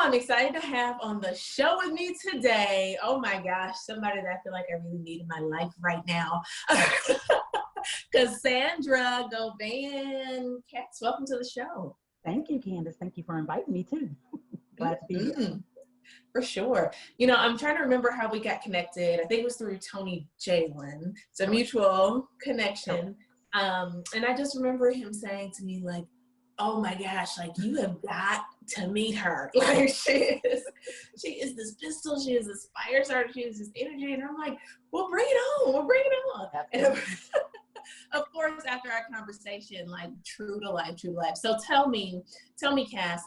I'm excited to have on the show with me today. Oh my gosh, somebody that I feel like I really need in my life right now. Cassandra Govan. Cass, welcome to the show. Thank you, Candace. Thank you for inviting me too. Glad to be here. For sure. You know, I'm trying to remember how we got connected. I think it was through Tony Jalen. It's a mutual connection. And I just remember him saying to me, like, oh my gosh, like, you have got to meet her. Like, she is this pistol. She is this fire starter. She is this energy. And I'm like, well, bring it on. We'll bring it on. And of course, after our conversation, like, true to life, true to life. So tell me, Cass,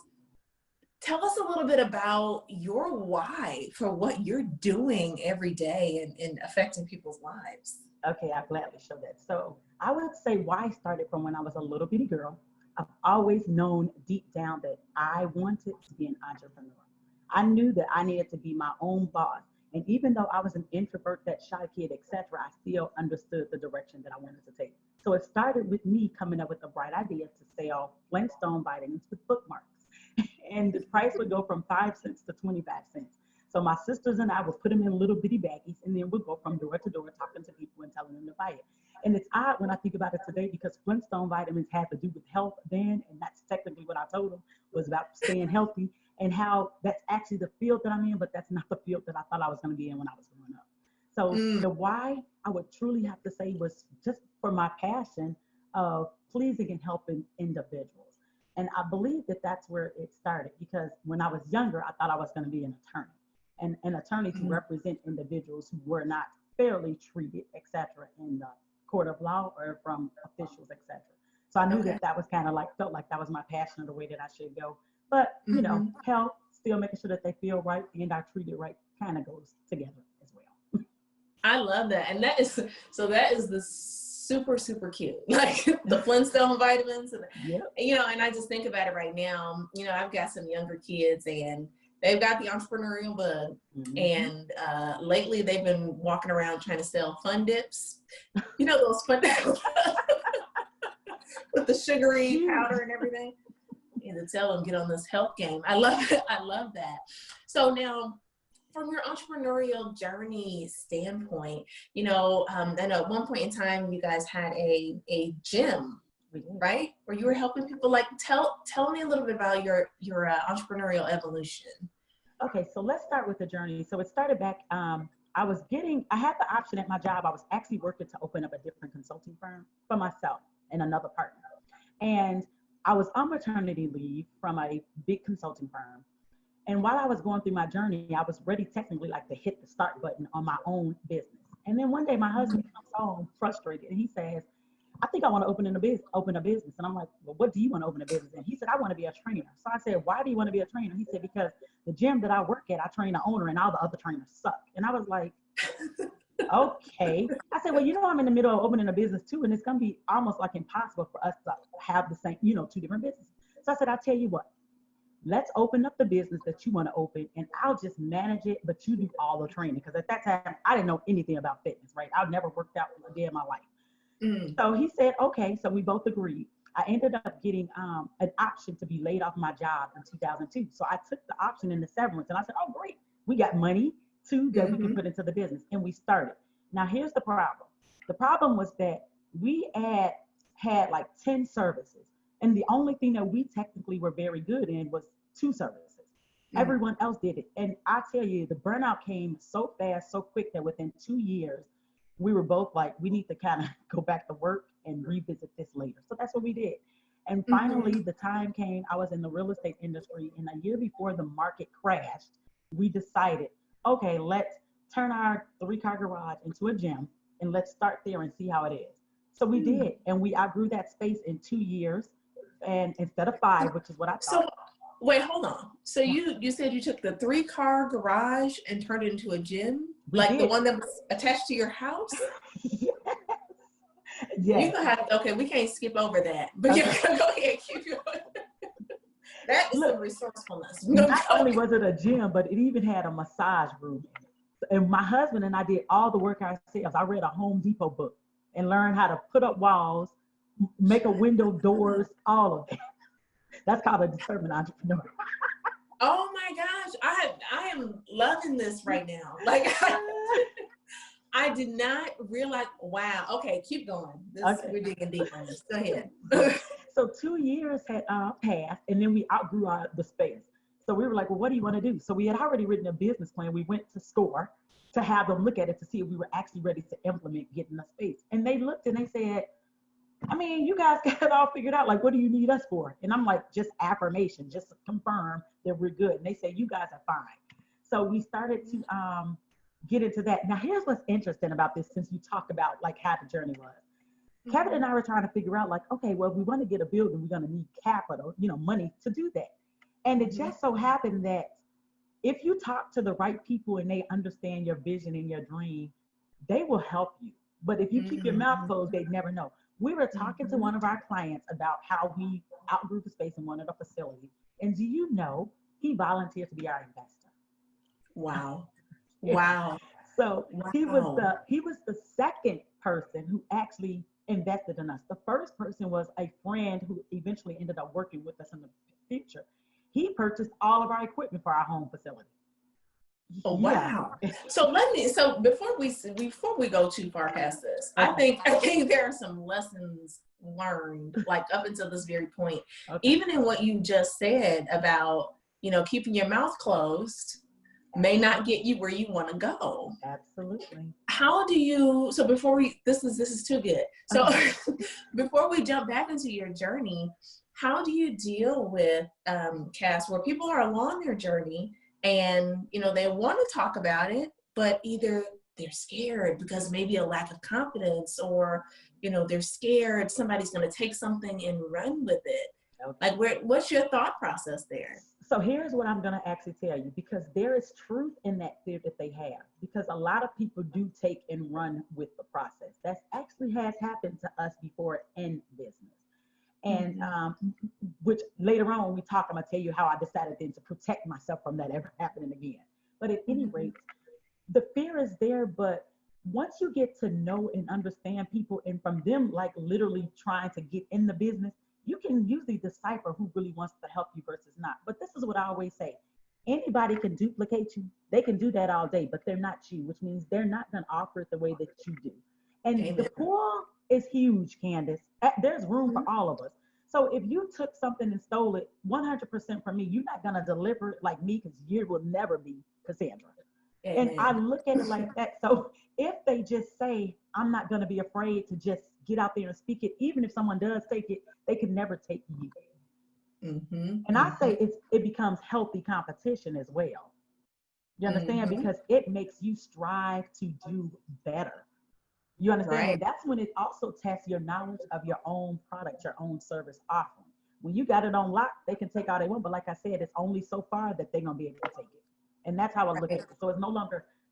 tell us a little bit about your why for what you're doing every day and affecting people's lives. Okay, I'll gladly show that. So I would say why started from when I was a little bitty girl. I've always known deep down that I wanted to be an entrepreneur. I knew that I needed to be my own boss. And even though I was an introvert, that shy kid, etc., I still understood the direction that I wanted to take. So it started with me coming up with a bright idea to sell Flintstone vitamins with bookmarks. And the price would go from 5 cents to 25 cents. So my sisters and I would put them in little bitty baggies, and then we'd go from door to door talking to people and telling them to buy it. And it's odd when I think about it today, because Flintstone vitamins had to do with health then, and that's technically what I told them was about staying healthy, and how that's actually the field that I'm in, but that's not the field that I thought I was going to be in when I was growing up. So the why I would truly have to say was just for my passion of pleasing and helping individuals. And I believe that that's where it started, because when I was younger, I thought I was going to be an attorney, and an attorney to represent individuals who were not fairly treated, etc., in the court of law or from officials, etc. So I knew that that was kind of like, felt like that was my passion or the way that I should go. But, you know, health, still making sure that they feel right and are treated right kind of goes together as well. I love that. And that is the super, super cute. Like the Flintstone vitamins. And, you know, and I just think about it right now. You know, I've got some younger kids and they've got the entrepreneurial bug. And lately they've been walking around trying to sell fun dips. You know, those fun dips with the sugary powder and everything. And to tell them, get on this health game. I love it. I love that. So now, from your entrepreneurial journey standpoint, you know, I know at one point in time you guys had a gym, right? Where you were helping people. Like, tell me a little bit about your entrepreneurial evolution. Okay, so let's start with the journey. So it started back. I had the option at my job. I was actually working to open up a different consulting firm for myself and another partner, and I was on maternity leave from a big consulting firm. And while I was going through my journey, I was ready technically like to hit the start button on my own business. And then one day my husband comes home frustrated and he says, I think I want to open a business. And I'm like, well, what do you want to open a business in? He said, I want to be a trainer. So I said, why do you want to be a trainer? He said, because the gym that I work at, I train the owner and all the other trainers suck. And I was like, okay. I said, well, you know, I'm in the middle of opening a business too, and it's going to be almost like impossible for us to have the same, you know, two different businesses. So I said, I'll tell you what, let's open up the business that you want to open and I'll just manage it, but you do all the training. Because at that time, I didn't know anything about fitness, right? I've never worked out a day in my life. So he said, okay. So we both agreed. I ended up getting an option to be laid off my job in 2002. So I took the option in the severance and I said, oh, great. We got money too that we can put into the business, and we started. Now here's the problem. The problem was that we had like 10 services, and the only thing that we technically were very good in was 2 services. Everyone else did it, and I tell you, the burnout came so fast, so quick, that within 2 years we were both like, we need to kind of go back to work and revisit this later. So that's what we did. And finally the time came. I was in the real estate industry, and a year before the market crashed, we decided, okay, let's turn our 3-car garage into a gym and let's start there and see how it is. So we did, and we outgrew that space in 2 years, and instead of 5, which is what I thought. So wait, hold on. So you said you took the 3-car garage and turned it into a gym? The one that was attached to your house? Yes. Okay, we can't skip over that. But go ahead, keep going. That is some resourcefulness. Not only was it a gym, but it even had a massage room. And my husband and I did all the work ourselves. I read a Home Depot book and learned how to put up walls, make a window, doors, all of that. That's called a determined entrepreneur. Oh my gosh, I am loving this right now. Like I did not realize. Wow. Okay, keep going. Okay. We're digging deep on this. Go ahead. So 2 years had passed, and then we outgrew the space. So we were like, well, what do you want to do? So we had already written a business plan. We went to SCORE to have them look at it to see if we were actually ready to implement getting a space. And they looked and they said, I mean, you guys got it all figured out. Like, what do you need us for? And I'm like, just affirmation, just to confirm that we're good. And they say, you guys are fine. So we started to get into that. Now, here's what's interesting about this, since you talked about like how the journey was. Kevin and I were trying to figure out like, okay, well, if we want to get a building, we're going to need capital, money to do that. And it just so happened that if you talk to the right people and they understand your vision and your dream, they will help you. But if you keep your mouth closed, they'd never know. We were talking to one of our clients about how we outgrew the space and wanted a facility. And do you know, he volunteered to be our investor. Wow. Wow. So wow. he was the second person who actually invested in us. The first person was a friend who eventually ended up working with us in the future. He purchased all of our equipment for our home facility. Oh wow! So before we go too far past this, okay. I think there are some lessons learned, like up until this very point, even in what you just said about keeping your mouth closed may not get you where you want to go. Absolutely. How do you? So before this is too good. So before we jump back into your journey, how do you deal with Cass, where people are along their journey? And, they want to talk about it, but either they're scared because maybe a lack of confidence, or, they're scared somebody's going to take something and run with it. Okay. Like, what's your thought process there? So here's what I'm going to actually tell you, because there is truth in that fear that they have, because a lot of people do take and run with the process. That actually has happened to us before in business. And which later on when we talk, I'm gonna tell you how I decided then to protect myself from that ever happening again. But at any rate, the fear is there, but once you get to know and understand people, and from them like literally trying to get in the business, you can usually decipher who really wants to help you versus not. But this is what I always say. Anybody can duplicate you. They can do that all day, but they're not you, which means they're not gonna offer it the way that you do. And the pool is huge, Candace. There's room for all of us. So if you took something and stole it 100% from me, you're not going to deliver it like me, because you will never be Cassandra. And I look at it like that. So if they just say, I'm not going to be afraid to just get out there and speak it, even if someone does take it, they can never take you. And I say it becomes healthy competition as well. You understand? Because it makes you strive to do better. You understand? Right. And that's when it also tests your knowledge of your own product, your own service offering. When you got it on lock, they can take all they want. But like I said, it's only so far that they're going to be able to take it. And that's how I look at it. So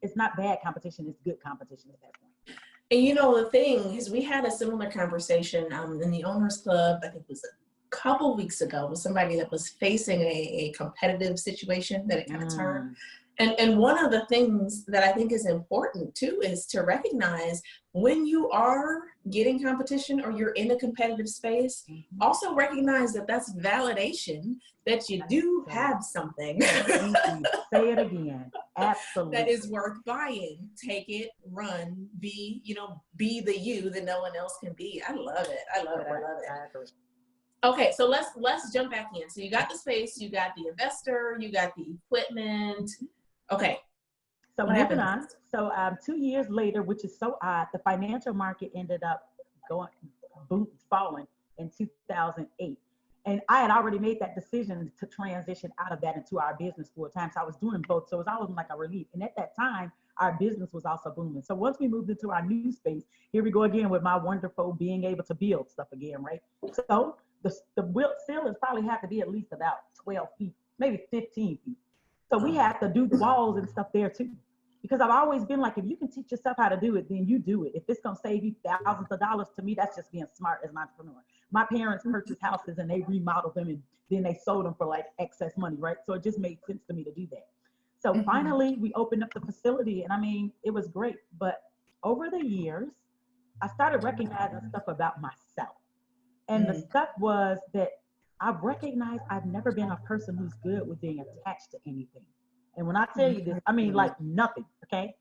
it's not bad competition, it's good competition at that point. And the thing is, we had a similar conversation in the Owners Club, I think it was a couple weeks ago, with somebody that was facing a competitive situation that it kind of turned. And one of the things that I think is important too is to recognize when you are getting competition or you're in a competitive space, also recognize that that's validation that you do have something. Say it again. Absolutely. That is worth buying. Take it, run, be the you that no one else can be. I love it. I love it. Okay, so let's jump back in. So you got the space, you got the investor, you got the equipment. Okay. So moving on. So 2 years later, which is so odd, the financial market ended up falling in 2008. And I had already made that decision to transition out of that into our business full time. So I was doing both. So it was always like a relief. And at that time, our business was also booming. So once we moved into our new space, here we go again with my wonderful being able to build stuff again, right? So the ceilings probably have to be at least about 12 feet, maybe 15 feet. So we have to do the walls and stuff there too. Because I've always been like, if you can teach yourself how to do it, then you do it. If it's going to save you thousands of dollars, to me, that's just being smart as an entrepreneur. My parents purchased houses and they remodeled them and then they sold them for like excess money, right? So it just made sense to me to do that. So finally, we opened up the facility, and I mean, it was great. But over the years, I started recognizing stuff about myself. And the stuff was that I've recognized I've never been a person who's good with being attached to anything. And when I tell you this, I mean like nothing, okay?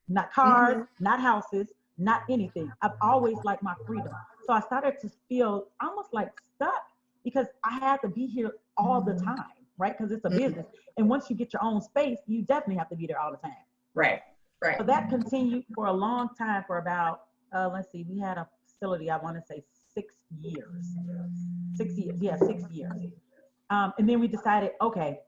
Not cars, not houses, not anything. I've always liked my freedom. So I started to feel almost like stuck because I had to be here all the time, right? Because it's a business. And once you get your own space, you definitely have to be there all the time. Right, right. So that continued for a long time, for about, let's see, we had a facility, I want to say 6 years. 6 years, yeah, 6 years. And then we decided, okay,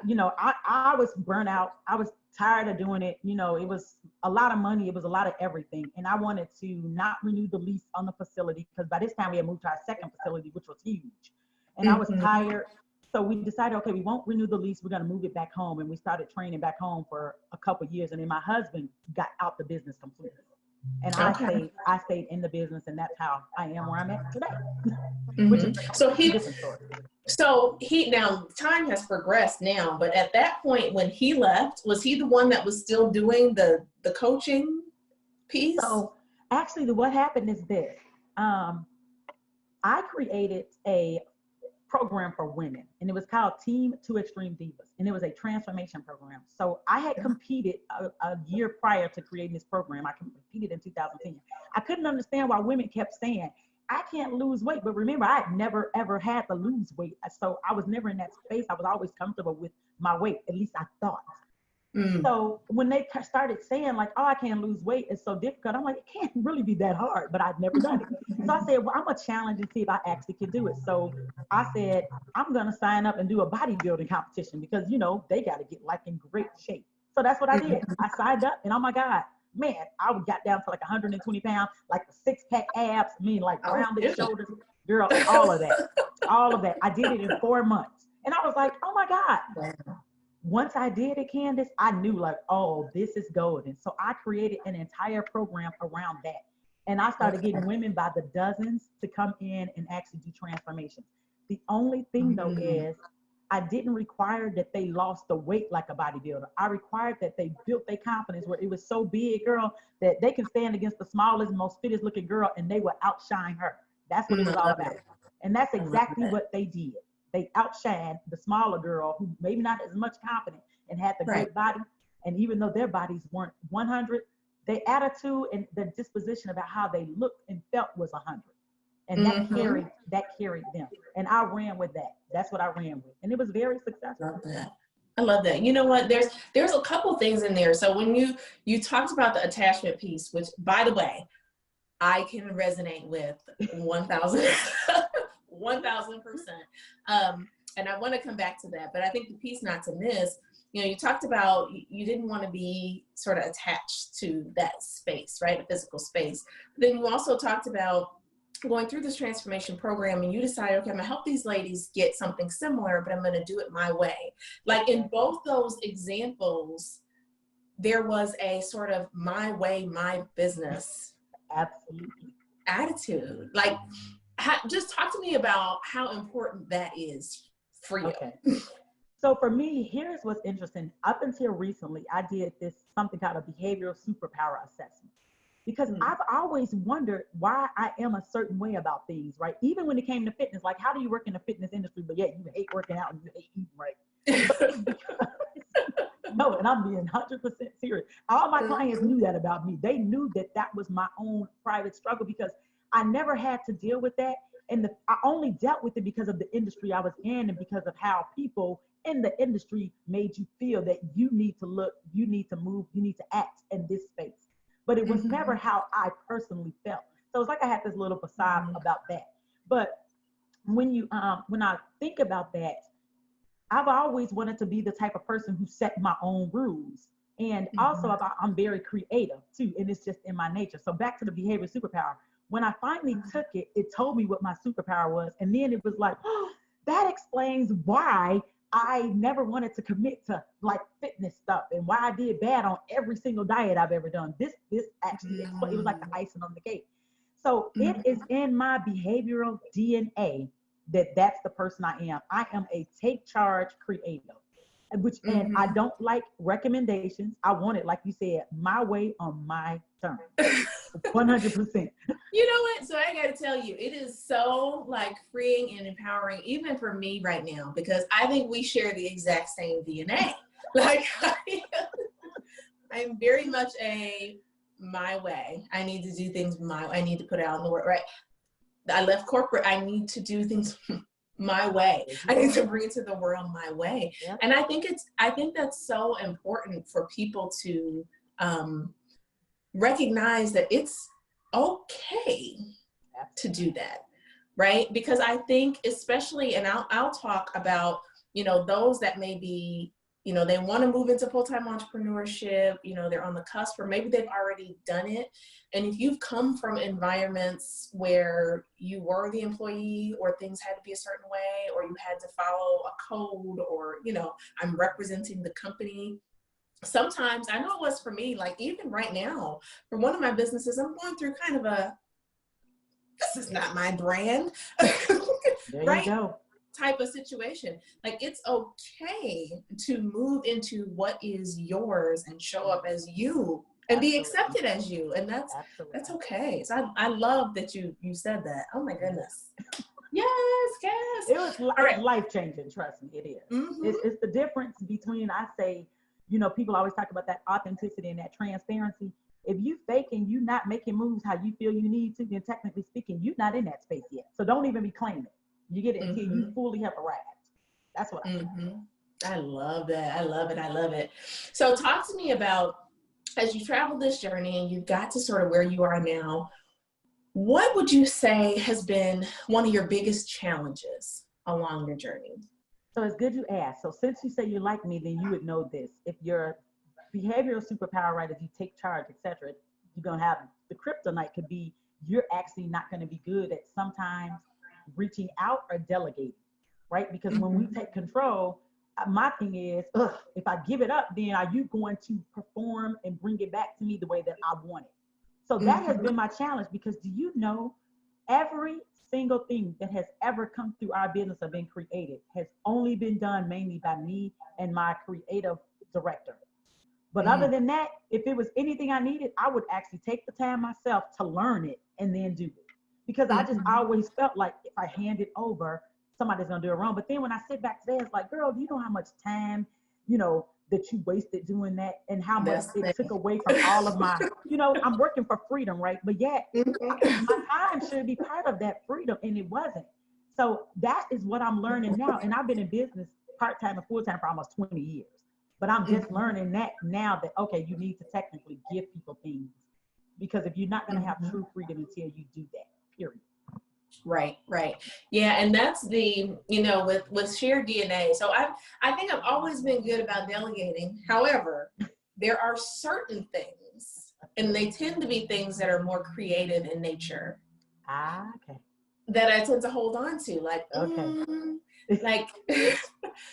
you know, I was burnt out. I was tired of doing it. You know, it was a lot of money. It was a lot of everything. And I wanted to not renew the lease on the facility because by this time we had moved to our second facility, which was huge. And I was tired. So we decided, okay, we won't renew the lease. We're going to move it back home. And we started training back home for a couple of years. And then my husband got out the business completely. And I stayed in the business, and that's how I am where I'm at today. Which is a different story. So now time has progressed now, but at that point when he left, was he the one that was still doing the coaching piece? So actually what happened is this. I created a program for women, and it was called Team to Extreme Divas, and it was a transformation program. So I had competed a year prior to creating this program. I competed in 2010. I couldn't understand why women kept saying, I can't lose weight. But remember, I had never, ever had to lose weight. So I was never in that space. I was always comfortable with my weight, at least I thought. So when they started saying like, oh, I can't lose weight, it's so difficult. I'm like, it can't really be that hard, but I've never done it. So I said, well, I'm gonna challenge and see if I actually can do it. So I said, I'm gonna sign up and do a bodybuilding competition because, you know, they got to get like in great shape. So that's what I did. I signed up, and oh my God, man, I got down to like 120 pounds, like the 6-pack abs, I mean, like rounded shoulders, girl, all of that. I did it in 4 months. And I was like, oh my God. Once I did it, Candace, I knew like, oh, this is golden. So I created an entire program around that. And I started getting women by the dozens to come in and actually do transformations. The only thing though is I didn't require that they lost the weight like a bodybuilder. I required that they built their confidence where it was so big, girl, that they can stand against the smallest, most fittest looking girl and they will outshine her. That's what it was all about. And that's exactly what they did. They outshined the smaller girl who maybe not as much confident and had the great body. And even though their bodies weren't 100, their attitude and the disposition about how they looked and felt was 100. And that carried them. And I ran with that. That's what I ran with. And it was very successful. I love that. You know what? There's a couple things in there. So when you talked about the attachment piece, which by the way, I can resonate with 1,000%. And I want to come back to that, but I think the piece not to miss, you know, you talked about you didn't want to be sort of attached to that space, right? A physical space. But then you also talked about going through this transformation program and you decided, okay, I'm gonna help these ladies get something similar, but I'm gonna do it my way. Like in both those examples, there was a sort of my way, my business attitude. Like, just talk to me about how important that is for you. Okay. So for me, here's what's interesting. Up until recently, I did something called a behavioral superpower assessment. Because I've always wondered why I am a certain way about things, right? Even when it came to fitness, like how do you work in the fitness industry, but yet you hate working out and you hate eating right? No, and I'm being 100% serious. All my clients knew that about me. They knew that was my own private struggle because I never had to deal with that. And I only dealt with it because of the industry I was in and because of how people in the industry made you feel that you need to look, you need to move, you need to act in this space. But it was never how I personally felt. So it's like I had this little facade about that. But when I think about that, I've always wanted to be the type of person who set my own rules. And also I'm very creative too. And it's just in my nature. So back to the behavior superpower. When I finally took it, it told me what my superpower was. And then it was like, oh, that explains why I never wanted to commit to like fitness stuff and why I did bad on every single diet I've ever done. This actually, it was like the icing on the cake. So it is in my behavioral DNA that's the person I am. I am a take charge creator, and I don't like recommendations. I want it, like you said, my way on my terms. 100%. You know what? So I got to tell you, it is so like freeing and empowering, even for me right now, because I think we share the exact same DNA. Like I'm very much my way. I need to do things my way. I need to put it out in the world, right? I left corporate. I need to do things my way. I need to bring it to the world my way. Yep. And I think that's so important for people to recognize that it's okay to do that, right? Because I think especially, and I'll talk about, you know, those that may be, you know, they want to move into full-time entrepreneurship, you know, they're on the cusp, or maybe they've already done it. And if you've come from environments where you were the employee, or things had to be a certain way, or you had to follow a code, or, you know, I'm representing the company. Sometimes, I know it was for me, like even right now, for one of my businesses, I'm going through kind of this is not my brand, There right? you go. Type of situation. Like it's okay to move into what is yours and show up as you and be accepted as you. And that's okay. So I love that you said that. Oh my goodness. Yes. It was life-changing, trust me, it is. Mm-hmm. It's the difference between, I say, you know, people always talk about that authenticity and that transparency. If you faking, you not making moves how you feel you need to, then technically speaking, you're not in that space yet. So don't even be claiming it. You get it until you fully have arrived. That's what I think. I love that. I love it. I love it. So talk to me about, as you travel this journey and you've got to sort of where you are now, what would you say has been one of your biggest challenges along your journey? So it's good you asked. So since you say you like me, then you would know this. If your behavioral superpower, right, if you take charge, etc., you're going to have the kryptonite could be you're actually not going to be good at sometimes reaching out or delegating, right? Because when we take control, my thing is, if I give it up, then are you going to perform and bring it back to me the way that I want it? So that has been my challenge, because do you know every single thing that has ever come through our business or been created has only been done mainly by me and my creative director. But other than that, if it was anything I needed, I would actually take the time myself to learn it and then do it. Because I just always felt like if I hand it over, somebody's gonna do it wrong. But then when I sit back today, it's like, girl, do you know how much time, you know, that you wasted doing that, and how much it took away from all of my, you know, I'm working for freedom, right? But yet my time should be part of that freedom, and it wasn't. So that is what I'm learning now. And I've been in business part-time and full-time for almost 20 years. But I'm just learning that now, that, okay, you need to technically give people things, because if you're not gonna have true freedom until you do that, period. Right. Yeah. And that's the, you know, with shared DNA. So I think I've always been good about delegating. However, there are certain things, and they tend to be things that are more creative in nature. Okay. That I tend to hold on to, like, like,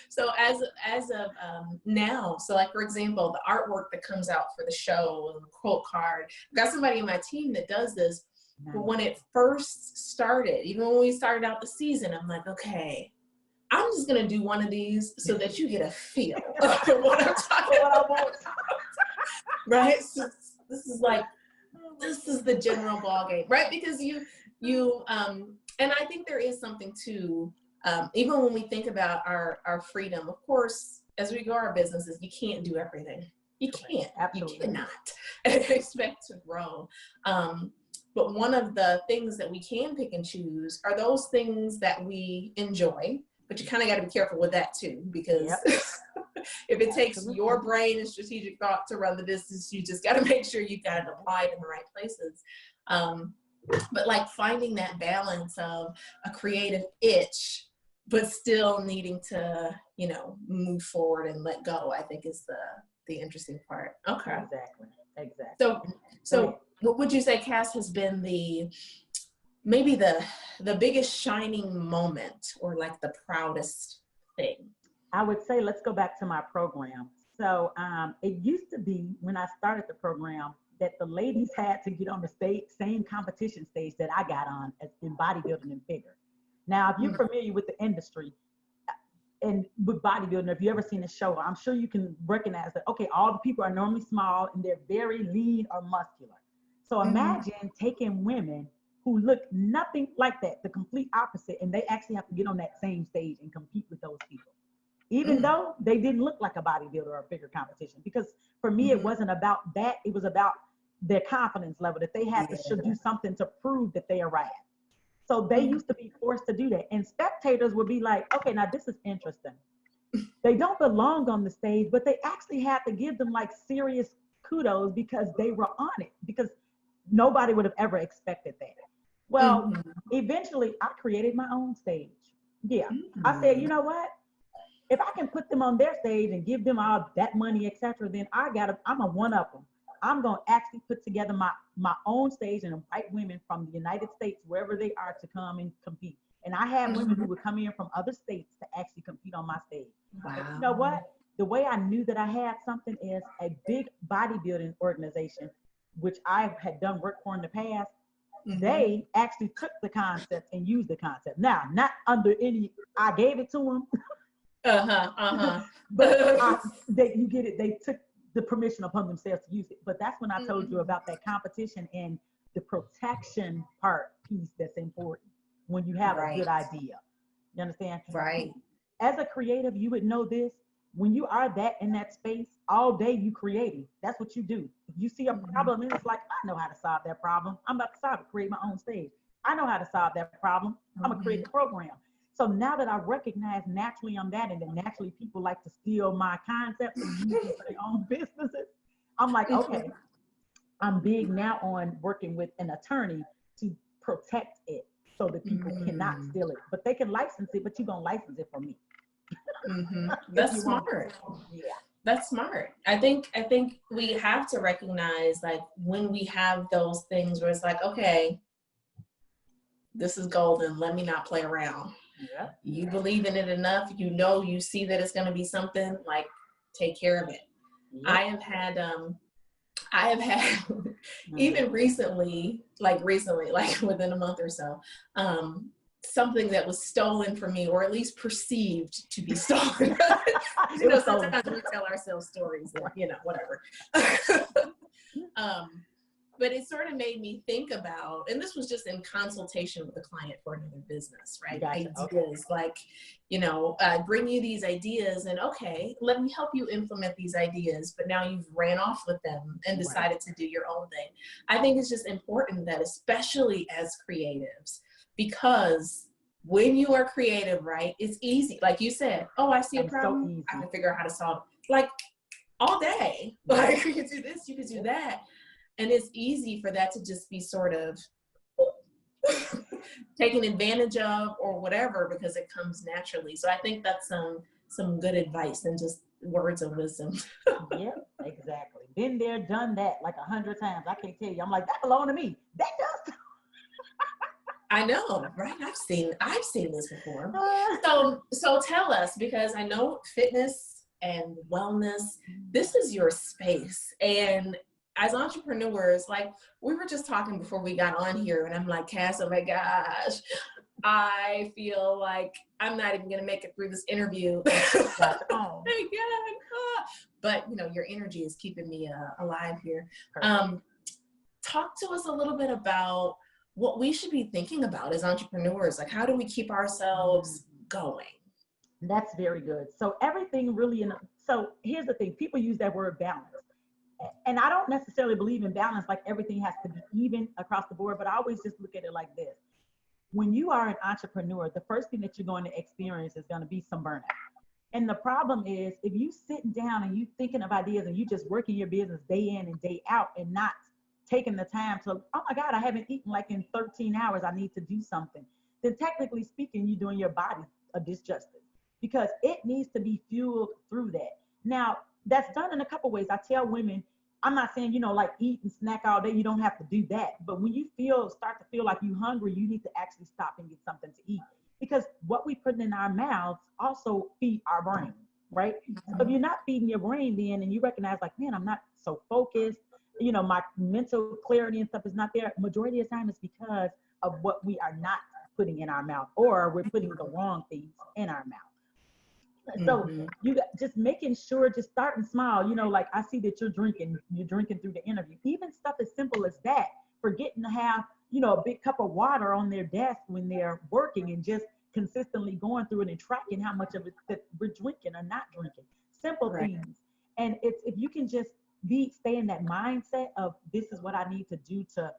so as of now, so like, for example, the artwork that comes out for the show and the quote card, I've got somebody in my team that does this. But when it first started, even when we started out the season, I'm like, okay, I'm just going to do one of these so that you get a feel of what I'm talking about. Right? So this is the general ball game, right? Because you and I think there is something to, even when we think about our freedom, of course, as we grow our businesses, you can't do everything. You can't. Absolutely. You cannot expect to grow. But one of the things that we can pick and choose are those things that we enjoy, but you kind of got to be careful with that too, because if it takes your brain and strategic thought to run the business, you just got to make sure you've got it applied in the right places. But like finding that balance of a creative itch, but still needing to, you know, move forward and let go, I think is the interesting part. Okay. Exactly. So what would you say, Cass, has been maybe the biggest shining moment, or like the proudest thing? I would say, let's go back to my program. So it used to be, when I started the program, that the ladies had to get on the same competition stage that I got on in bodybuilding and figure. Now, if you're familiar with the industry and with bodybuilding, if you've ever seen a show, I'm sure you can recognize that, okay, all the people are normally small and they're very lean or muscular. So imagine taking women who look nothing like that, the complete opposite, and they actually have to get on that same stage and compete with those people, even though they didn't look like a bodybuilder or a bigger competition. Because for me, it wasn't about that. It was about their confidence level, that they had to should do something to prove that they arrived. So they used to be forced to do that. And spectators would be like, okay, now this is interesting. They don't belong on the stage, but they actually had to give them like serious kudos because they were on it, because nobody would have ever expected that. Well, eventually I created my own stage. Yeah. I said, you know what? If I can put them on their stage and give them all that money, etc., then I'm a one-up them. I'm going to actually put together my own stage and invite women from the United States, wherever they are, to come and compete. And I have women who would come in from other states to actually compete on my stage. Wow. But you know what? The way I knew that I had something is a big bodybuilding organization, which I had done work for in the past. They actually took the concept and used the concept. Now, not under any, I gave it to them. But you get it. They took the permission upon themselves to use it. But that's when I told you about that competition and the protection piece that's important when you have a good idea. You understand? Right. As a creative, you would know this. When you are in that space all day, you creating. That's what you do. If you see a problem and it's like, I know how to solve that problem. I'm about to solve it, create my own stage. I know how to solve that problem. I'm gonna create a program. So now that I recognize naturally I'm that, and then naturally people like to steal my concepts and use it for their own businesses, I'm like, okay, I'm big now on working with an attorney to protect it so that people cannot steal it. But they can license it, but you're gonna license it for me. That's smart. Yeah. That's smart. I think we have to recognize, like, when we have those things where it's like, okay, this is golden, let me not play around. Yeah. You believe in it enough, you see that it's going to be something, like, take care of it. Yep. I have had even recently, like within a month or so, something that was stolen from me, or at least perceived to be stolen. Sometimes we tell ourselves stories and, whatever. But it sort of made me think about, and this was just in consultation with a client for another business, right? Gotcha. Ideas, like, bring you these ideas and, okay, let me help you implement these ideas, but now you've ran off with them and decided to do your own thing. I think it's just important that, especially as creatives, because when you are creative, right, it's easy. Like you said, oh, I see a problem, so I can figure out how to solve it. Like, all day. Like, you could do this, you could do that. And it's easy for that to just be sort of taken advantage of or whatever, because it comes naturally. So I think that's some good advice and just words of wisdom. Yeah, exactly. Been there, done that like 100 times. I can't tell you. I'm like, that belongs to me. That does. I know, right? I've seen this before. So tell us, because I know fitness and wellness, this is your space. And as entrepreneurs, like, we were just talking before we got on here, and I'm like, Cass, oh my gosh, I feel like I'm not even going to make it through this interview. Oh my God. But, your energy is keeping me alive here. Talk to us a little bit about what we should be thinking about as entrepreneurs. Like, how do we keep ourselves going? That's very good. So everything really, so here's the thing, people use that word balance. And I don't necessarily believe in balance, like everything has to be even across the board, but I always just look at it like this. When you are an entrepreneur, the first thing that you're going to experience is going to be some burnout. And the problem is, if you sitting down and you thinking of ideas and you just working your business day in and day out and not taking the time to, oh my God, I haven't eaten like in 13 hours, I need to do something, then technically speaking, you're doing your body a disjustice, because it needs to be fueled through that. Now, that's done in a couple ways. I tell women, I'm not saying, like, eat and snack all day. You don't have to do that. But when you start to feel like you're hungry, you need to actually stop and get something to eat. Because what we put in our mouths also feed our brain, right? So if you're not feeding your brain then, and you recognize, like, man, I'm not so focused, my mental clarity and stuff is not there. Majority of the time it's because of what we are not putting in our mouth, or we're putting the wrong things in our mouth. So you got just making sure, just starting small, you know, like I see that you're drinking through the interview, even stuff as simple as that, forgetting to have, you know, a big cup of water on their desk when they're working, and just consistently going through it and tracking how much of it that we're drinking or not drinking, simple things. And it's, if you can just stay in that mindset of, this is what I need to do to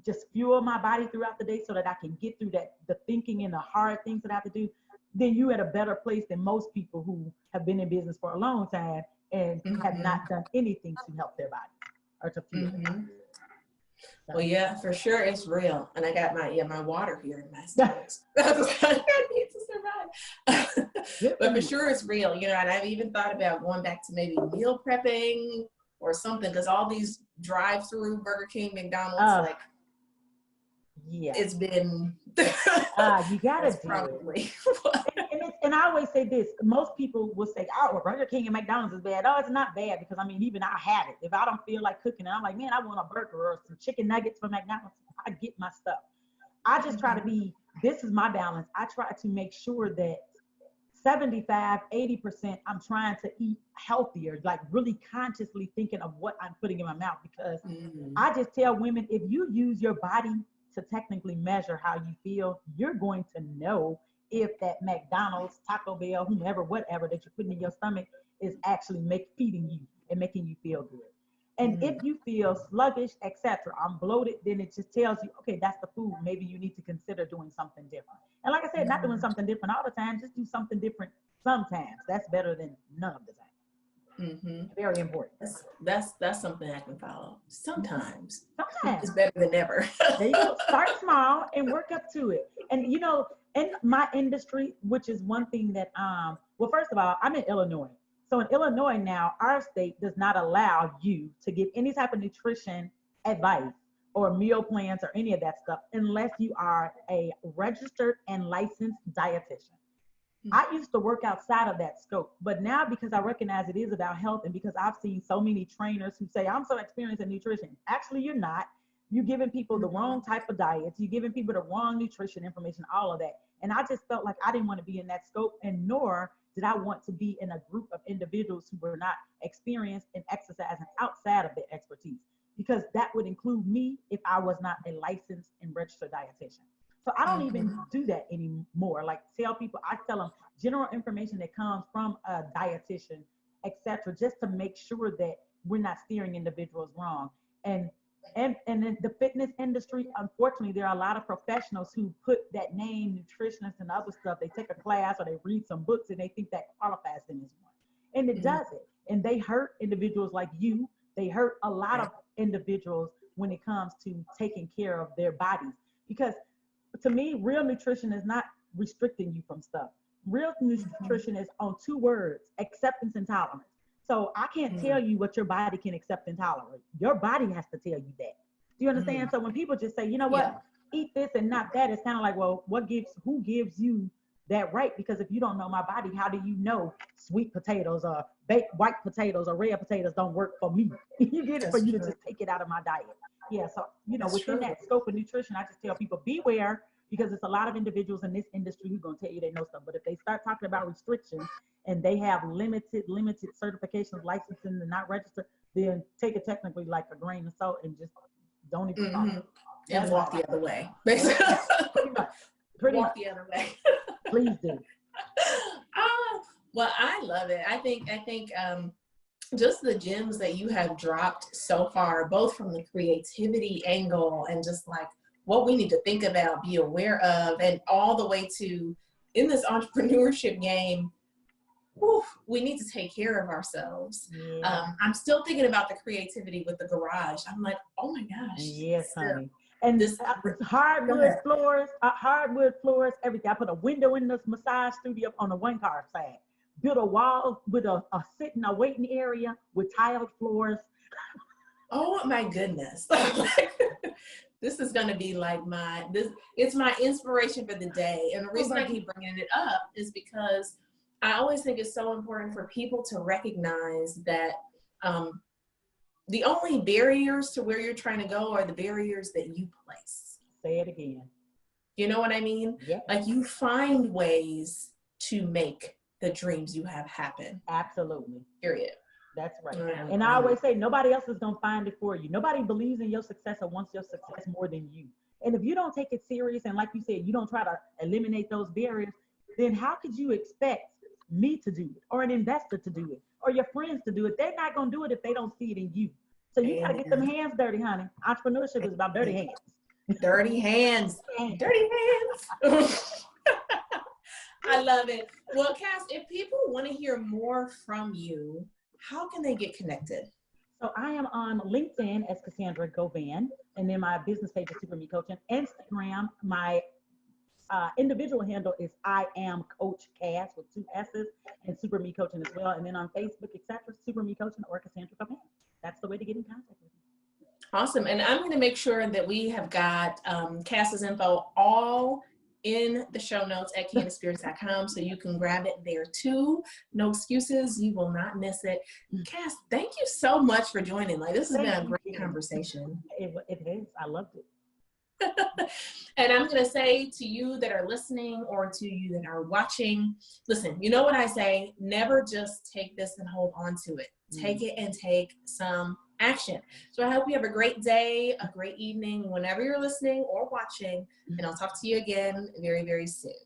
just fuel my body throughout the day so that I can get through the thinking and the hard things that I have to do, then you're at a better place than most people who have been in business for a long time and have not done anything to help their body or to fuel their body. Well, yeah, for sure, it's real. And I got my water here in my stomach. I need to survive. But for sure, it's real, you know. And I've even thought about going back to maybe meal prepping or something, because all these drive-through Burger King, McDonald's, like, it's been you gotta do probably it. And I always say this, most people will say, oh, Burger King and McDonald's is bad. Oh, it's not bad, because I mean, even I have it. If I don't feel like cooking, and I'm like, man, I want a burger or some chicken nuggets from McDonald's, I get my stuff. I just try to be, this is my balance. I try to make sure that 75-80% I'm trying to eat healthier, like really consciously thinking of what I'm putting in my mouth, because I just tell women, if you use your body to technically measure how you feel, you're going to know if that McDonald's, Taco Bell, whomever, whatever that you're putting in your stomach is actually feeding you and making you feel good. And if you feel sluggish, etc., I'm bloated, then it just tells you, okay, that's the food. Maybe you need to consider doing something different. And like I said, not doing something different all the time, just do something different sometimes. That's better than none of the time. Very important. That's something I can follow. Sometimes it's better than never. There you go. Start small and work up to it. And you know, in my industry, which is one thing that well, first of all, I'm in Illinois. So in Illinois now, our state does not allow you to give any type of nutrition advice or meal plans or any of that stuff unless you are a registered and licensed dietitian. I used to work outside of that scope, but now, because I recognize it is about health, and because I've seen so many trainers who say, I'm so experienced in nutrition. Actually, you're not. You're giving people the wrong type of diets. You're giving people the wrong nutrition information, all of that. And I just felt like I didn't want to be in that scope, and nor did I want to be in a group of individuals who were not experienced in exercising outside of their expertise, because that would include me if I was not a licensed and registered dietitian. So I don't even do that anymore. Like, tell people, I tell them general information that comes from a dietitian, etc., just to make sure that we're not steering individuals wrong. And in the fitness industry, unfortunately, there are a lot of professionals who put that name, nutritionist and other stuff. They take a class or they read some books and they think that qualifies them as one. And it doesn't. And they hurt individuals like you. They hurt a lot of individuals when it comes to taking care of their bodies. Because to me, real nutrition is not restricting you from stuff. Real nutrition is on two words: acceptance and tolerance. So I can't tell you what your body can accept and tolerate. Your body has to tell you that. Do you understand? So when people just say, you know what, eat this and not that, it's kind of like, well, who gives you that right? Because if you don't know my body, how do you know sweet potatoes or baked white potatoes or red potatoes don't work for me? You get it, for you to just take it out of my diet. Yeah, so, you know, within that scope of nutrition, I just tell people, beware, because it's a lot of individuals in this industry who are going to tell you they know stuff. But if they start talking about restrictions and they have limited certifications, licensing, and not registered, then take it technically like a grain of salt and just don't even talk. And walk the other way. Pretty walk much. the other way. Please do. Well, I love it. I think just the gems that you have dropped so far, both from the creativity angle and just like what we need to think about, be aware of, and all the way to, in this entrepreneurship game, we need to take care of ourselves. I'm still thinking about the creativity with the garage. I'm like, oh my gosh. Yes, honey. And this hardwood floors, everything. I put a window in this massage studio on the one car side. Built a wall with a sitting, a waiting area with tiled floors. Oh my goodness. This is going to be like it's my inspiration for the day. And the reason I keep bringing it up is because I always think it's so important for people to recognize that the only barriers to where you're trying to go are the barriers that you place. Say it again. You know what I mean? Yeah. Like, you find ways to make the dreams you have happen. Absolutely. Period. That's right. And I always say, nobody else is going to find it for you. Nobody believes in your success or wants your success more than you. And if you don't take it serious, and like you said, you don't try to eliminate those barriers, then how could you expect me to do it, or an investor to do it, or your friends to do it? They're not going to do it if they don't see it in you. So you got to get them hands dirty, honey. Entrepreneurship is about dirty hands. Dirty hands. Dirty hands. I love it. Well, Cass, if people want to hear more from you, how can they get connected? So I am on LinkedIn as Cassandra Govan, and then my business page is SuperME Coaching. Instagram, my individual handle is I am Coach Cass with 2 S's, and SuperME Coaching as well. And then on Facebook, etc., SuperME Coaching or Cassandra Govan. That's the way to get in contact with me. Awesome. And I'm going to make sure that we have got Cass's info all in the show notes at keyinthespirits.com, so you can grab it there too. No excuses. You will not miss it. Cass, thank you so much for joining. Like, this has been a great conversation. It is. I loved it. And I'm going to say to you that are listening or to you that are watching, listen, you know what I say, never just take this and hold on to it. Take it and take some action. So I hope you have a great day, a great evening, whenever you're listening or watching, and I'll talk to you again very, very soon.